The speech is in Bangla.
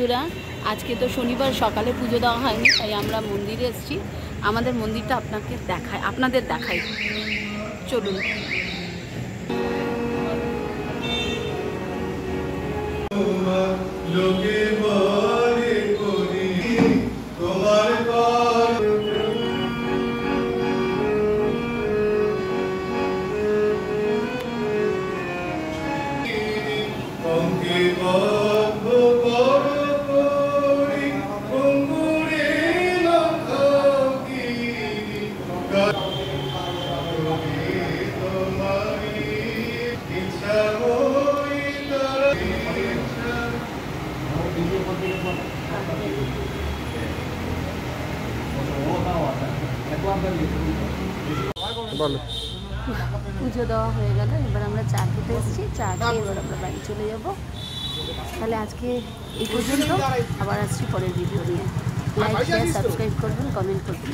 বন্ধুরা, আজকে তো শনিবার সকালে পুজো দেওয়া হয়নি, তাই আমরা মন্দিরে এসেছি। আমাদের মন্দিরটা আপনাদের দেখাই, চলুন। পুজো দেওয়া হয়ে গেল, এবার আমরা চা খেতে এসেছি। চা খেয়ে এবার আমরা বাড়ি চলে যাব। তাহলে আজকে এই পর্যন্ত, আবার আসছি পরের ভিডিও নিয়ে। লাইক শেয়ার সাবস্ক্রাইব করবেন, কমেন্ট করবেন।